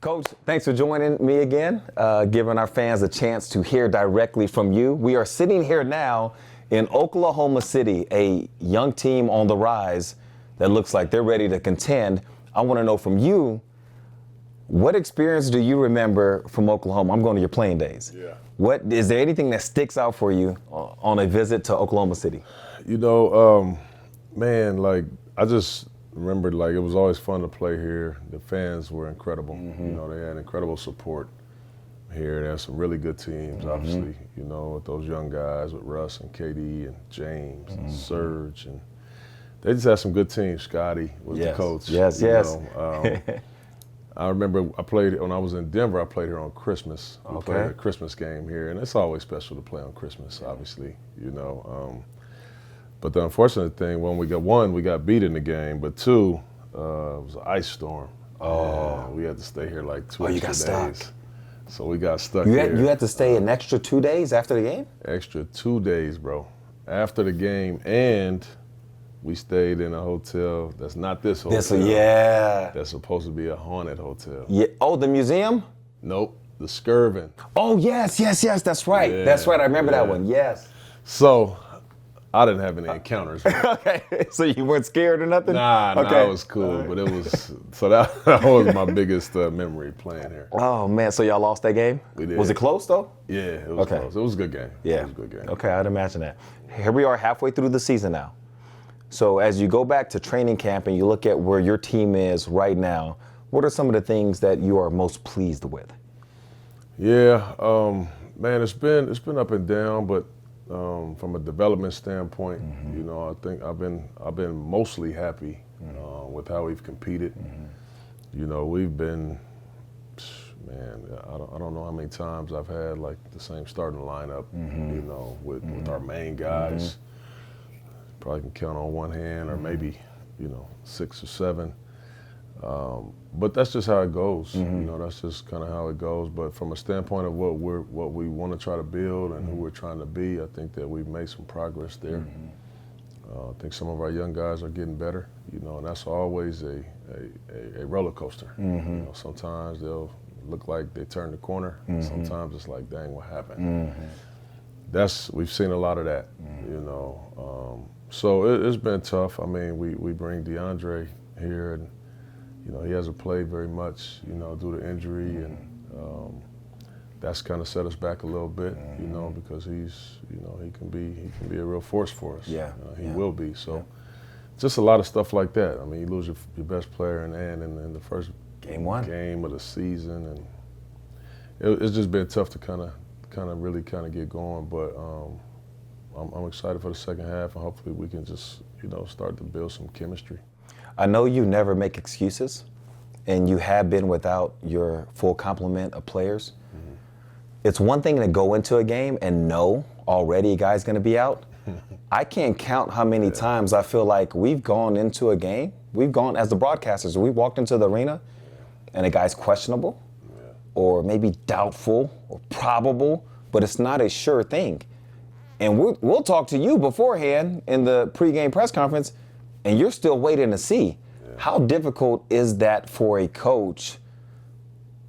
Coach, thanks for joining me again, giving our fans a chance to hear directly from you. We are sitting here now in Oklahoma City, a young team on the rise that looks like they're ready to contend. I want to know from you, what experience do you remember from Oklahoma? I'm going to your playing days. Yeah. Is there anything that sticks out for you on a visit to Oklahoma City? I just remembered, it was always fun to play here. The fans were incredible. Mm-hmm. They had incredible support here. They had some really good teams, obviously, with those young guys, with Russ and KD and James and Serge. And they just had some good teams. Scotty was the coach. Yes. I remember when I was in Denver, I played here on Christmas. We played a Christmas game here, and it's always special to play on Christmas, obviously, But the unfortunate thing, when we got beat in the game, but two, it was an ice storm. And we had to stay here 2 or 3 days. You got stuck. So we got stuck here. You had to stay an extra 2 days after the game? Extra 2 days, bro. After the game, and we stayed in a hotel that's not this hotel. That's supposed to be a haunted hotel. Yeah. Oh, the museum? Nope, the Skirvin. Oh, yes, that's right. Yeah, that's right, I remember that one, yes. So, I didn't have any encounters. Okay, so you weren't scared or nothing? Nah, it was cool, but it was, so that was my biggest memory playing here. Oh, man, so y'all lost that game? We did. Was it close, though? Yeah, it was close. It was a good game. Yeah. It was a good game. Okay, I'd imagine that. Here we are halfway through the season now. So as you go back to training camp and you look at where your team is right now, what are some of the things that you are most pleased with? Yeah, man, it's been up and down, but from a development standpoint, I think I've been mostly happy with how we've competed. We've been, man, I don't know how many times I've had the same starting lineup, with our main guys. Probably can count on one hand, or maybe 6 or 7. But that's just how it goes. That's just kind of how it goes. But from a standpoint of what we want to try to build and who we're trying to be, I think that we've made some progress there. I think some of our young guys are getting better, and that's always a roller coaster. Sometimes they'll look like they turned the corner. Sometimes it's like, dang, what happened? We've seen a lot of that, So it's been tough. I mean, we bring DeAndre here, and he hasn't played very much, due to injury, and that's kind of set us back a little bit, because he's, he can be a real force for us. He will be. So just a lot of stuff like that. I mean, you lose your best player in the first game of the season, and it's just been tough to kind of really get going. But I'm excited for the second half, and hopefully we can just, start to build some chemistry. I know you never make excuses, and you have been without your full complement of players. It's one thing to go into a game and know already a guy's going to be out. I can't count how many times I feel like we've gone into a game, as the broadcasters, we walked into the arena, and a guy's questionable, or maybe doubtful, or probable, but it's not a sure thing. And we'll talk to you beforehand in the pregame press conference, and you're still waiting to see. How difficult is that for a coach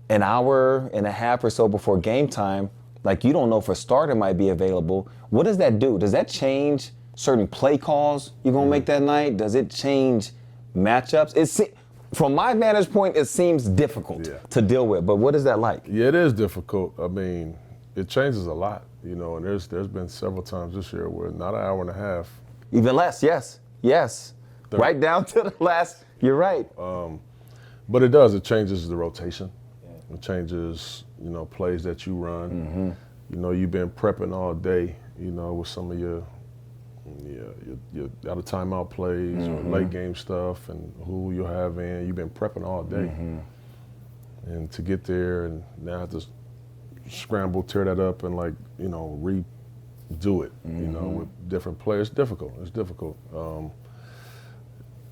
an hour and a half or so before game time? You don't know if a starter might be available. What does that do? Does that change certain play calls you're going to make that night? Does it change matchups? From my vantage point, it seems difficult to deal with, but what is that like? Yeah, it is difficult. I mean, it changes a lot. And there's been several times this year where not an hour and a half. Even less, yes. Right down to the last, you're right. But it does, it changes the rotation. It changes, plays that you run. You've been prepping all day, with some of your out of timeout plays or late game stuff and who you'll have in. You've been prepping all day. And to get there and now have to scramble, tear that up, and redo it, with different players. It's difficult.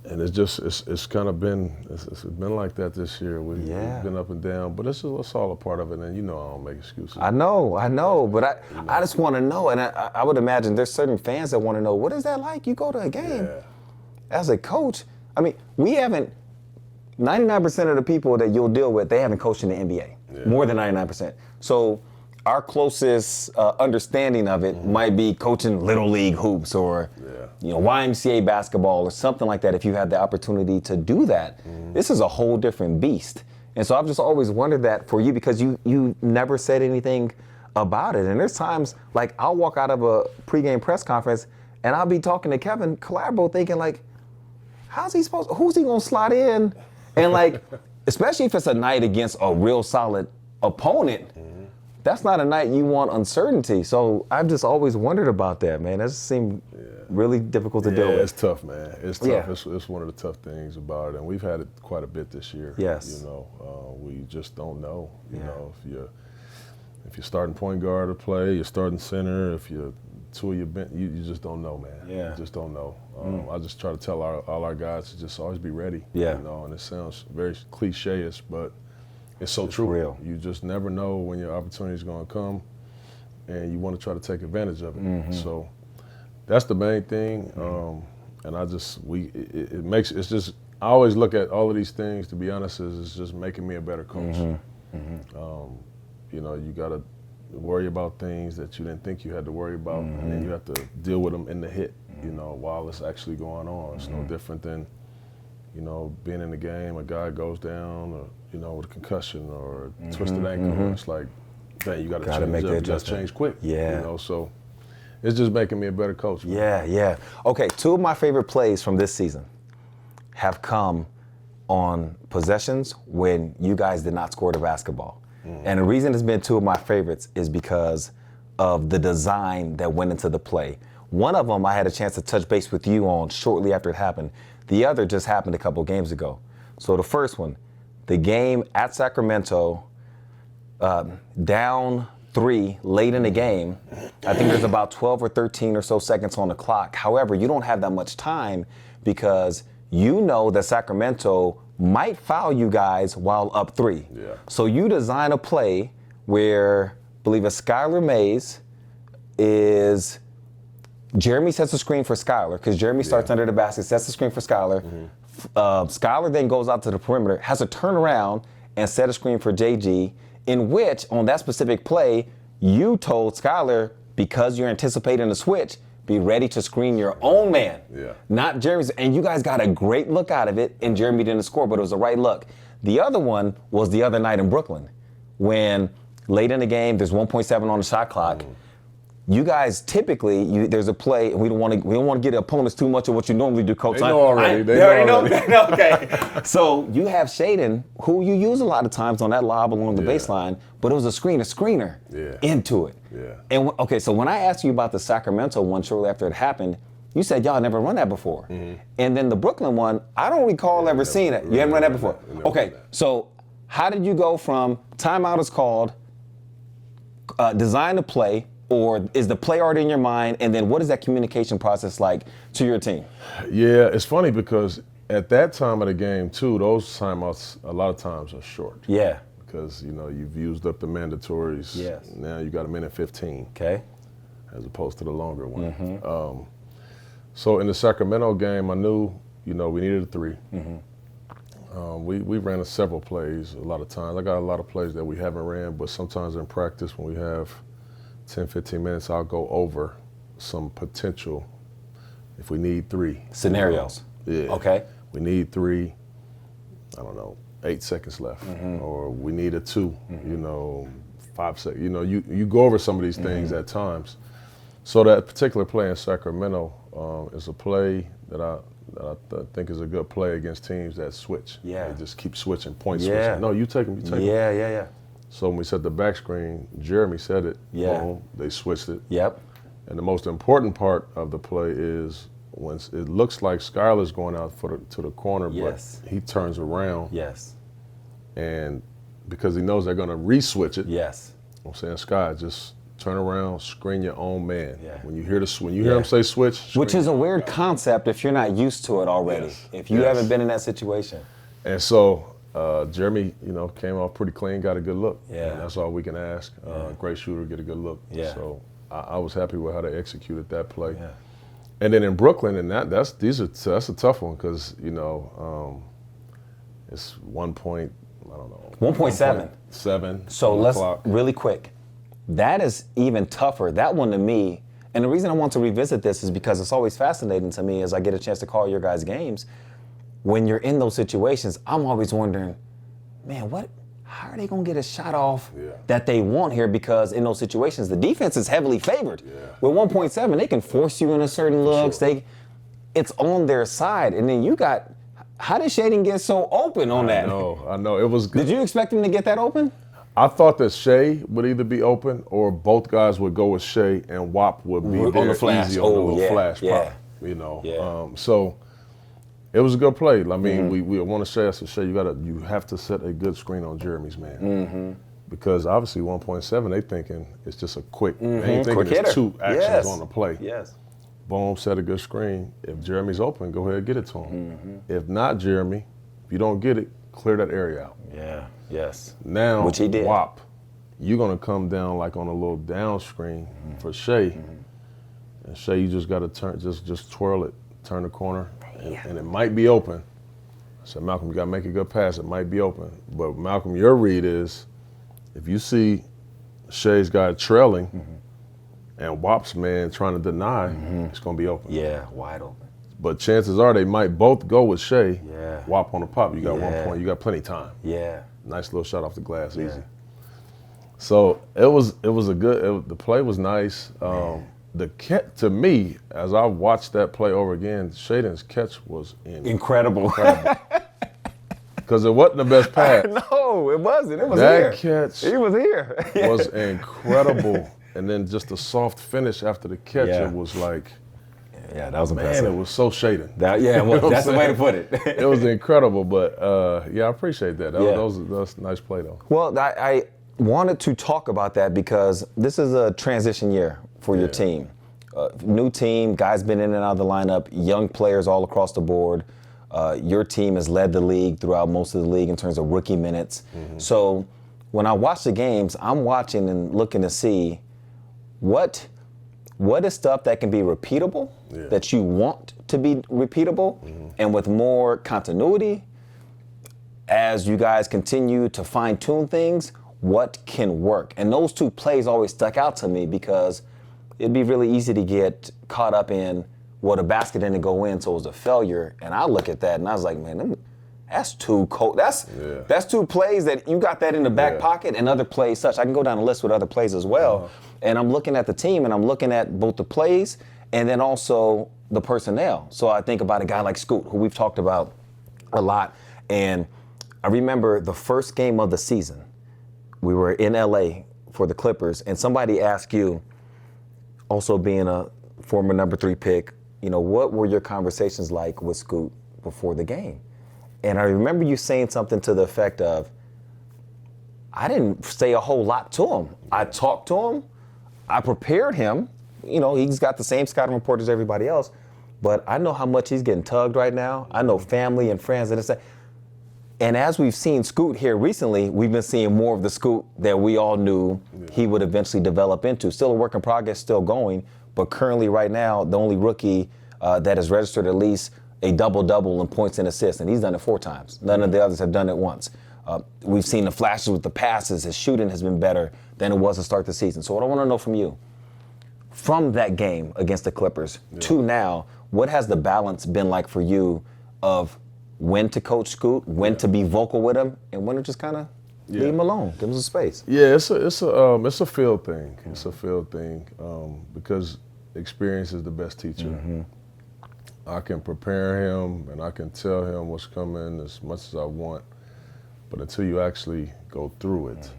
And it's kind of been, it's been like that this year. We've been up and down, but it's all a part of it, and I don't make excuses. I know, but I just want to know, and I would imagine there's certain fans that want to know, what is that like? You go to a game as a coach. I mean, we haven't 99% of the people that you'll deal with, they haven't coached in the NBA. Yeah. More than 99%. So our closest understanding of it might be coaching Little League hoops or YMCA basketball or something like that. If you had the opportunity to do that, this is a whole different beast. And so I've just always wondered that for you because you never said anything about it. And there's times like I'll walk out of a pregame press conference and I'll be talking to Kevin Calabro thinking like, who's he gonna slot in? And like, especially if it's a night against a real solid opponent, that's not a night you want uncertainty. So I've just always wondered about that, man. That just seemed really difficult to deal with. It's tough, man. It's tough. Yeah. It's one of the tough things about it, and we've had it quite a bit this year. Yes. We just don't know. You know, if you're starting point guard to play, you're starting center. If you're two of your bench, you just don't know, man. Yeah. You just don't know. I just try to tell all our guys to just always be ready. Yeah. You know, and it sounds very cliche-ish, but it's so true. Real. You just never know when your opportunity is going to come, and you want to try to take advantage of it. So that's the main thing. And it's just, I always look at all of these things, to be honest, as it's just making me a better coach. You know, you got to worry about things that you didn't think you had to worry about, and then you have to deal with them in the hit, you know, while it's actually going on. It's no different than, you know, being in the game, a guy goes down, or, you know, with a concussion or a twisted ankle. It's like, dang, you got to change make up. the You got to adjustment. change quick. Yeah. You know, so it's just making me a better coach, man. Yeah. Okay, two of my favorite plays from this season have come on possessions when you guys did not score the basketball. And the reason it's been two of my favorites is because of the design that went into the play. One of them I had a chance to touch base with you on shortly after it happened. The other just happened a couple games ago. So the first one, the game at Sacramento, down 3 late in the game. I think there's about 12 or 13 or so seconds on the clock. However, you don't have that much time because you know that Sacramento might foul you guys while up 3. Yeah. So you design a play where, I believe it's Skylar Mays is, Jeremy sets a screen for Skylar because Jeremy starts under the basket, sets the screen for Skylar. Skylar then goes out to the perimeter, has to turn around and set a screen for JG, in which, on that specific play, you told Skylar, because you're anticipating a switch, be ready to screen your own man, not Jeremy's. And you guys got a great look out of it, and Jeremy didn't score, but it was the right look. The other one was the other night in Brooklyn, when late in the game, there's 1.7 on the shot clock. You guys typically, there's a play, and we don't want to get the opponents too much of what you normally do, Coach. They know already. They already know. Okay. So you have Shaden, who you use a lot of times on that lob along the baseline, but it was a screener into it. Yeah. And okay, so when I asked you about the Sacramento one shortly after it happened, you said y'all never run that before. And then the Brooklyn one, I don't recall ever seeing it. You haven't run that before. Okay, so how did you go from timeout is called, design the play, or is the play already in your mind, and then what is that communication process like to your team? Yeah, it's funny because at that time of the game, too, those timeouts a lot of times are short. Yeah. Because, you know, you've used up the mandatories. Yes. Now you got a minute 15. Okay. As opposed to the longer one. So in the Sacramento game, I knew, you know, we needed a 3. We ran several plays a lot of times. I got a lot of plays that we haven't ran, but sometimes in practice when we have 10, 15 minutes, I'll go over some potential, if we need 3. Scenarios. Yeah. Okay. We need 3, I don't know, 8 seconds left. Or we need a 2, you know, 5 seconds. You know, you go over some of these things at times. So that particular play in Sacramento is a play that I think is a good play against teams that switch. Yeah. They just keep switching, point switching. No, you take them, Yeah. So when we set the back screen, Jeremy said it. Yeah. Boom, they switched it. Yep. And the most important part of the play is when it looks like Skylar's going out to the corner, but he turns around. Yes. And because he knows they're going to re-switch it. Yes. I'm saying, Sky, just turn around, screen your own man. Yeah. When you hear him say switch. Which is a weird concept if you're not used to it already. Yes. If you haven't been in that situation. And so Jeremy, you know, came off pretty clean, got a good look. Yeah. And that's all we can ask. Great shooter, get a good look. Yeah. So I was happy with how they executed that play. Yeah. And then in Brooklyn, and that's a tough one because, you know, It's 1 point, I don't know. 1.7. 7. So on the let's, clock. really quick, that is even tougher. That one to me, and the reason I want to revisit this is because it's always fascinating to me as I get a chance to call your guys' games. When you're in those situations, I'm always wondering, man, how are they going to get a shot off that they want here? Because in those situations, the defense is heavily favored. Yeah. With 1.7, they can force you into certain looks. Sure. It's on their side. And then how did Shaden get so open on that? I know. It was good. Did you expect him to get that open? I thought that Shea would either be open or both guys would go with Shea and Wap would be On there the flash. easy on the little flash yeah. pop. You know, Yeah. so it was a good play. I mean, we want to say, I said, Shea, you have to set a good screen on Jeremy's man, because obviously 1.7 they thinking it's just a quick. They ain't thinking Quick it's hitter. 2 actions Yes. on the play. Yes. Boom, set a good screen. If Jeremy's open, go ahead and get it to him. If not, Jeremy, if you don't get it, clear that area out. Yeah. Yes. Now, Which he did. Wap, you're gonna come down like on a little down screen for Shea, and Shea, you just gotta turn, just twirl it, turn the corner, and it might be open. I said, Malcolm, you gotta make a good pass. It might be open, but Malcolm, your read is, if you see Shea's guy trailing, and Wap's man trying to deny, it's gonna be open. Yeah. Wide open. But chances are they might both go with Shea. Yeah. Wap on the pop. You got 1 Yeah. point. You got plenty of time. Yeah. Nice little shot off the glass, easy. So it was a good. The play was nice. The catch, to me, as I watched that play over again, Shaden's catch was Incredible. because it wasn't the best pass. No, it wasn't. It was That here. catch He was here. was incredible, and then just a soft finish after the catch. Yeah. It was like, Yeah, that was man, impressive. it was so Shaden. Well, You know what that's I'm the way to saying? put it. It was incredible, but yeah, I appreciate that. That Yeah. was a nice play, though. Well, I wanted to talk about that because this is a transition year for your team. New team, guys been in and out of the lineup, young players all across the board. Your team has led the league throughout most of the league in terms of rookie minutes. So when I watch the games, I'm watching and looking to see what is stuff that can be repeatable, that you want to be repeatable, and with more continuity, as you guys continue to fine-tune things, what can work? And those two plays always stuck out to me because it'd be really easy to get caught up in, well, the basket didn't go in, so it was a failure. And I look at that and I was like, man, that's too cold. That's two plays that you got that in the back pocket, and other plays such. I can go down the list with other plays as well. And I'm looking at the team and I'm looking at both the plays and then also the personnel. So I think about a guy like Scoot, who we've talked about a lot. And I remember the first game of the season, we were in LA for the Clippers, and somebody asked you, also being a former number 3 pick, what were your conversations like with Scoot before the game? And I remember you saying something to the effect of, I didn't say a whole lot to him. I talked to him. I prepared him. He's got the same scouting report as everybody else, but I know how much he's getting tugged right now. I know family and friends and it's like, and as we've seen Scoot here recently, we've been seeing more of the Scoot that we all knew he would eventually develop into. Still a work in progress, still going, but currently right now, the only rookie that has registered at least a double-double in points and assists, and he's done it 4 times. None of the others have done it once. We've seen the flashes with the passes. His shooting has been better than it was to start the season. So what I want to know from you, from that game against the Clippers to now, what has the balance been like for you of when to coach Scoot, when to be vocal with him, and when to just kind of leave him alone, give him some space? Yeah, it's a field thing. It's a field thing because experience is the best teacher. I can prepare him and I can tell him what's coming as much as I want, but until you actually go through it,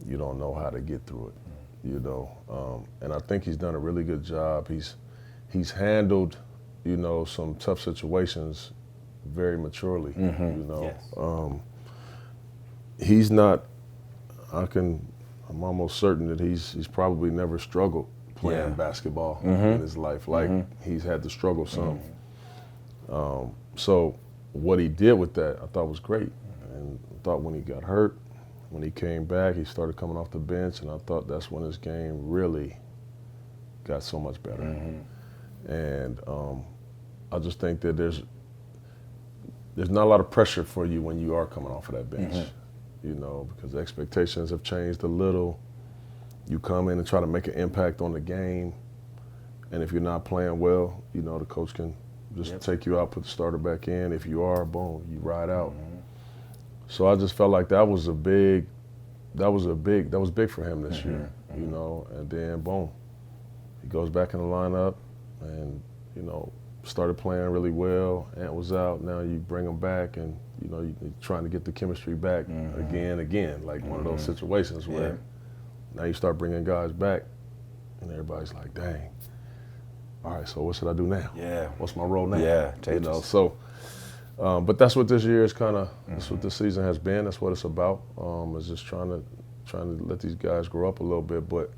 you don't know how to get through it. And I think he's done a really good job. He's handled, some tough situations very maturely. He's not. I'm almost certain that he's probably never struggled playing basketball in his life. Like he's had to struggle some. So what he did with that, I thought was great. And I thought when he got hurt, when he came back, he started coming off the bench, and I thought that's when his game really got so much better. And I just think that there's not a lot of pressure for you when you are coming off of that bench, you know, because the expectations have changed a little. You come in and try to make an impact on the game, and if you're not playing well, you know, the coach can just take you out, put the starter back in. If you are, boom, you ride out. So I just felt like that was big for him this year, you know, and then boom, he goes back in the lineup and, you know, started playing really well. Ant was out. Now you bring him back, and you know you're trying to get the chemistry back again, like one of those situations where now you start bringing guys back, and everybody's like, "Dang, all right, so what should I do now? Yeah, what's my role now? Yeah, you know." So, but that's what this year is kind of. That's what this season has been. That's what it's about. Is just trying to let these guys grow up a little bit, but.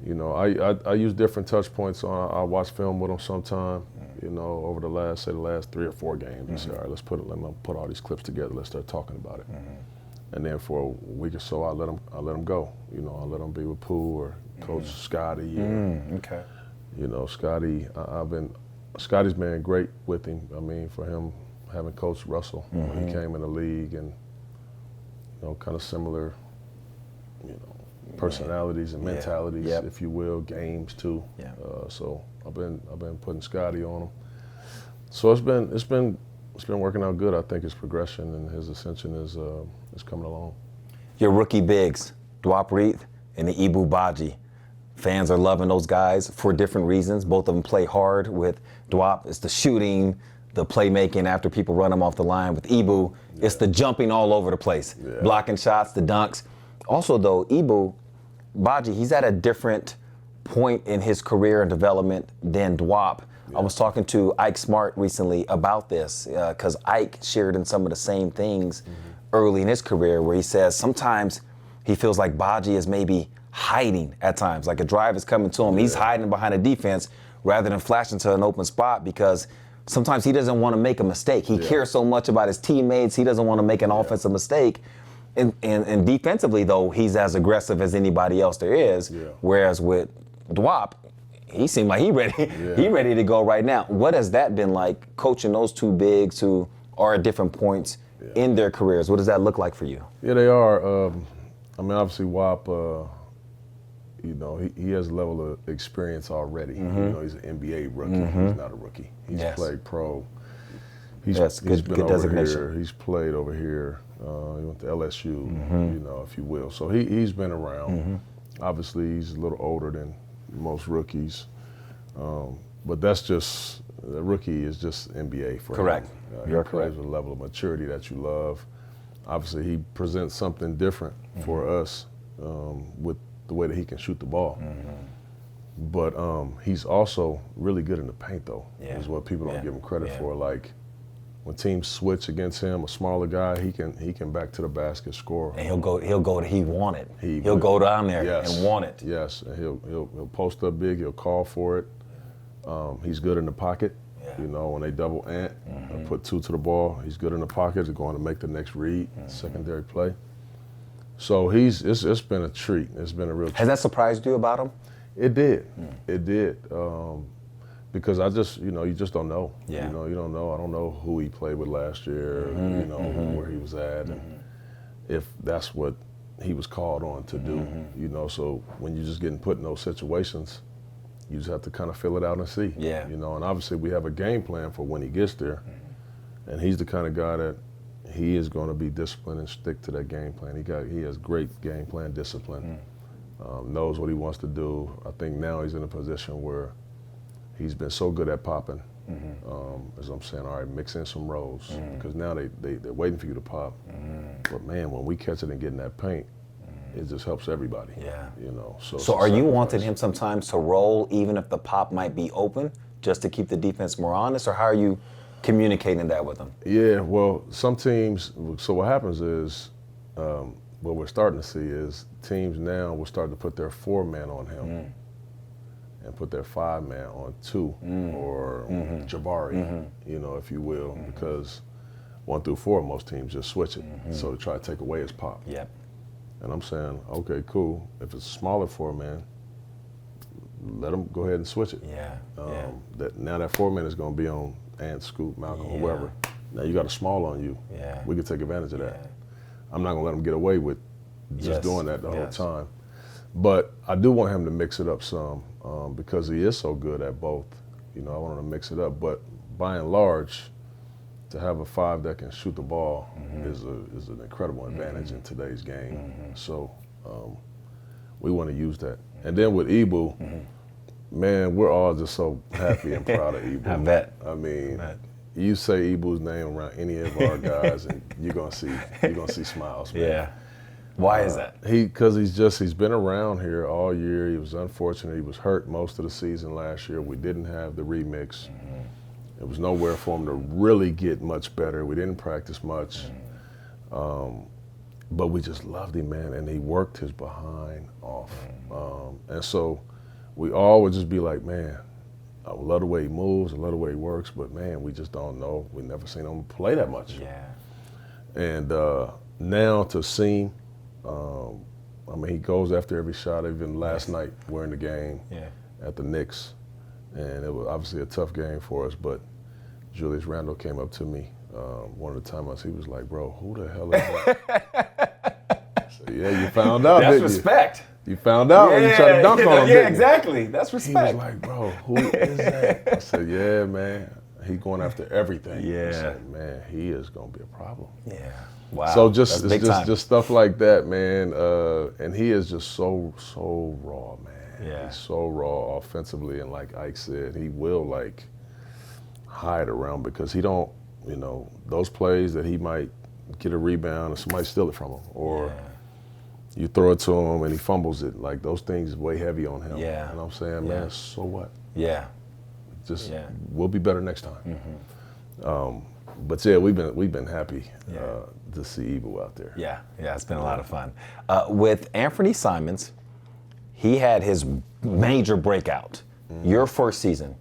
You know, I use different touch points. I watch film with them sometime, you know, over the last 3 or 4 games. And say, all right, let me put all these clips together. Let's start talking about it. And then for a week or so, I let them go. You know, I let them be with Pooh or Coach Scotty. Okay. You know, Scotty's been great with him. I mean, for him having Coach Russell when he came in the league, and you know, kind of similar, you know, personalities and mentalities, if you will, games too. So I've been putting Scotty on him. So it's been working out good. I think his progression and his ascension is coming along. Your rookie bigs, Dwap Reith and the Ibu Baji. Fans are loving those guys for different reasons. Both of them play hard. With Dwap, it's the shooting, the playmaking after people run him off the line. With Ibu, it's the jumping all over the place, blocking shots, the dunks. Also, though, Ibu Baji, he's at a different point in his career and development than Dwap. I was talking to Ike Smart recently about this because Ike shared in some of the same things early in his career, where he says sometimes he feels like Baji is maybe hiding at times, like a drive is coming to him. He's hiding behind a defense rather than flashing to an open spot, because sometimes he doesn't want to make a mistake. He cares so much about his teammates, he doesn't want to make an offensive mistake. And defensively, though, he's as aggressive as anybody else there is. Whereas with Dwap, he seemed like he ready to go right now. What has that been like, coaching those two bigs who are at different points in their careers? What does that look like for you? Yeah, they are. I mean, obviously, Wap, you know, he has a level of experience already. You know, he's an NBA rookie. He's not a rookie. He's played pro. He's been over here. He's played over here. He went to LSU, you know, if you will. So he's been around. Obviously, he's a little older than most rookies. But that's just, the rookie is just NBA for him. You're he correct. plays with a level of maturity that you love. Obviously, he presents something different for us with the way that he can shoot the ball. But he's also really good in the paint, though, is what people don't give him credit for. Like, when teams switch against him, a smaller guy, he can back to the basket, score. And he'll go to he want it. He'll go down there and want it. Yes, and he'll post up big. He'll call for it. He's good in the pocket. You know, when they double Ant and put 2 to the ball, he's good in the pocket. He's going to make the next read, secondary play. So it's been a treat. It's been a real treat. Has that surprised you about him? It did. It did. Because I just, you know, you just don't know. You know, you don't know. I don't know who he played with last year, you know, where he was at, and if that's what he was called on to do, you know. So when you're just getting put in those situations, you just have to kind of fill it out and see. You know, and obviously we have a game plan for when he gets there, and he's the kind of guy that he is going to be disciplined and stick to that game plan. He has great game plan discipline, knows what he wants to do. I think now he's in a position where he's been so good at popping, as I'm saying, all right, mix in some roles, because now they're waiting for you to pop. But man, when we catch it and get in that paint, it just helps everybody. You know. So are you wanting him sometimes to roll even if the pop might be open, just to keep the defense more honest, or how are you communicating that with him? Yeah, well, some teams, so what happens is, what we're starting to see is teams now will start to put their 4-man on him. And put their 5-man on 2 or Jabari, you know, if you will, because 1 through 4, most teams just switch it. So to try to take away his pop. And I'm saying, okay, cool. If it's a smaller 4-man, let them go ahead and switch it. That now that 4-man is going to be on Ant, Scoop, Malcolm, whoever. Now you got a small on you. Yeah. We can take advantage of that. Yeah. I'm not gonna let him get away with just Yes. doing that the whole Yes. time. But I do want him to mix it up some because he is so good at both. You know, I want him to mix it up. But by and large, to have a 5 that can shoot the ball is an incredible advantage in today's game. So we want to use that. And then with Ibu, man, we're all just so happy and proud of Ibu. I bet. I mean, you say Ibu's name around any of our guys, and you're gonna see smiles, man. Yeah. Why is that? Because he's been around here all year. He was unfortunate. He was hurt most of the season last year. We didn't have the remix. There was nowhere for him to really get much better. We didn't practice much. But we just loved him, man, and he worked his behind off. And so we all would just be like, man, I love the way he moves, I love the way he works, but man, we just don't know. We never seen him play that much. Yeah. And now to see him, I mean, he goes after every shot. Even last night, we're in the game at the Knicks, and it was obviously a tough game for us, but Julius Randle came up to me one of the times. He was like, bro, who the hell is that? I said, yeah, you found out, That's didn't respect. You found out when you tried to dunk on him, Yeah, didn't you? exactly. That's He respect. was like, bro, who is that? I said, yeah, man. He going after everything. Yeah. I said, man, he is going to be a problem. Yeah. Wow. So That's big time. just stuff like that, man. And he is just so raw, man. Yeah. He's so raw offensively, and like Ike said, he will like hide around because he don't, you know, those plays that he might get a rebound and somebody steal it from him, or you throw it to him and he fumbles it. Like those things weigh heavy on him. Yeah. You know what I'm saying, Yeah. man? So what? Yeah. Just Yeah. we'll be better next time. But yeah, we've been happy to see Ibu out there. Yeah, it's been a lot of fun. With Anthony Simons, he had his major breakout your first season,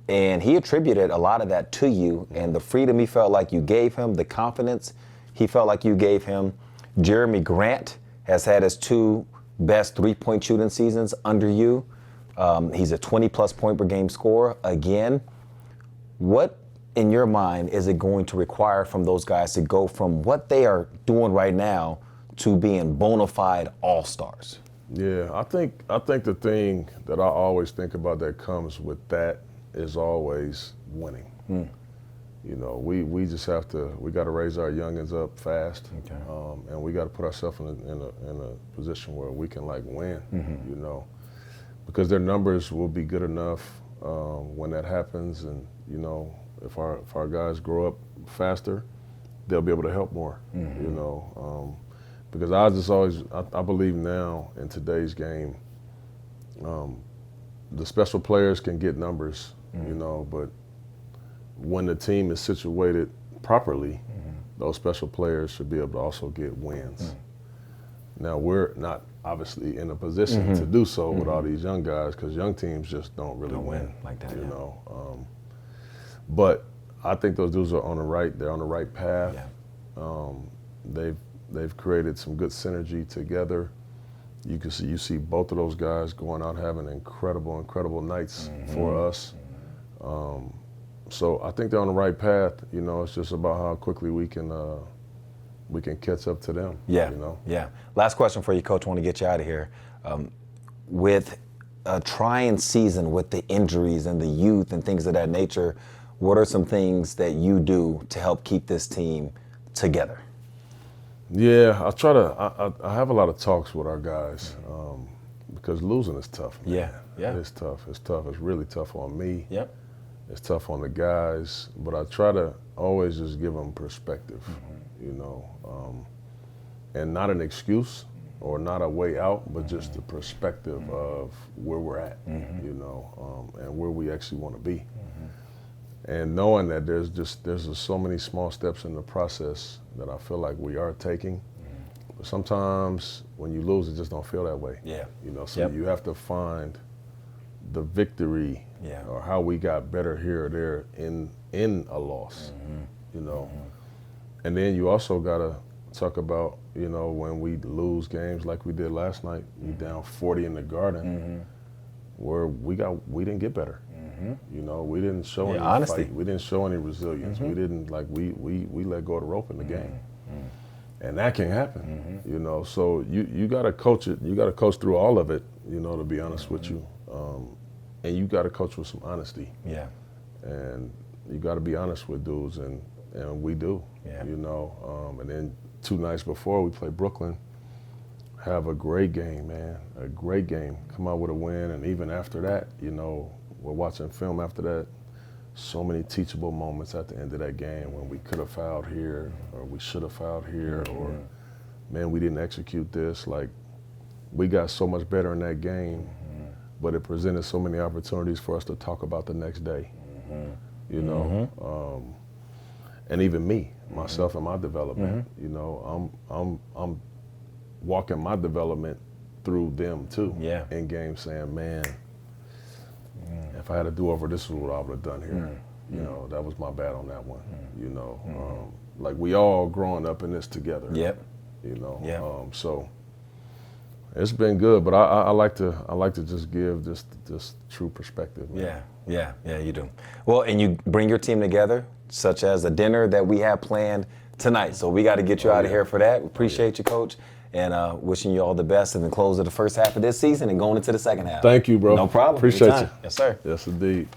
and he attributed a lot of that to you and the freedom he felt like you gave him, the confidence he felt like you gave him. Jeremy Grant has had his 2 best 3-point shooting seasons under you. He's a 20-plus point per game scorer. Again, what in your mind is it going to require from those guys to go from what they are doing right now to being bona fide all-stars? Yeah, I think the thing that I always think about that comes with that is always winning. You know, we just have to, we got to raise our youngins up fast, and we got to put ourselves in a position where we can like win. You know, because their numbers will be good enough when that happens, and you know, if our guys grow up faster, they'll be able to help more. You know, because I believe now in today's game, the special players can get numbers, you know, but when the team is situated properly, those special players should be able to also get wins. Now, we're not obviously in a position to do so with all these young guys, because young teams just don't really win like that, you know. But I think those dudes are on the right path. They've created some good synergy together. You see both of those guys going out having incredible nights for us. So I think they're on the right path. You know, it's just about how quickly we can catch up to them. Yeah. You know? Yeah. Last question for you, Coach. I want to get you out of here. With a trying season with the injuries and the youth and things of that nature, what are some things that you do to help keep this team together? Yeah, I have a lot of talks with our guys because losing is tough, man. Yeah. It's tough. It's really tough on me. Yep. It's tough on the guys, but I try to always just give them perspective, you know, and not an excuse or not a way out, but just the perspective of where we're at, you know, and where we actually want to be. And knowing that there's just so many small steps in the process that I feel like we are taking. But sometimes when you lose, it just don't feel that way. Yeah. You know, so you have to find the victory or how we got better here or there in a loss, you know. And then you also got to talk about, you know, when we lose games like we did last night, we down 40 in the Garden, where we didn't get better. You know, we didn't show any honesty. fight. We didn't show any resilience. We didn't we let go of the rope in the game. And that can happen, you know. So you got to coach it. You got to coach through all of it, you know, to be honest with you. And you got to coach with some honesty. Yeah. And you got to be honest with dudes, and we do, you know. And then 2 nights before, we play Brooklyn. Have a great game, man, a great game. Come out with a win, and even after that, you know, we're watching film after that. So many teachable moments at the end of that game when we could have fouled here, or we should have fouled here, or, man, we didn't execute this. Like, we got so much better in that game, but it presented so many opportunities for us to talk about the next day, you know. And even me, myself and my development, you know, I'm walking my development through them too. Yeah. In game, saying, man, if I had to do over, this is what I would have done here. You know, that was my bad on that one. You know, like we all growing up in this together. Yep. You know. Yeah. So it's been good, but I like to just give this true perspective. Man. Yeah, you do. Well, and you bring your team together, such as a dinner that we have planned tonight. So we got to get you out of here for that. Appreciate you, Coach, and wishing you all the best in the close of the first half of this season and going into the second half. Thank you, bro. No problem. Appreciate Anytime. you. Yes, sir. Yes, indeed.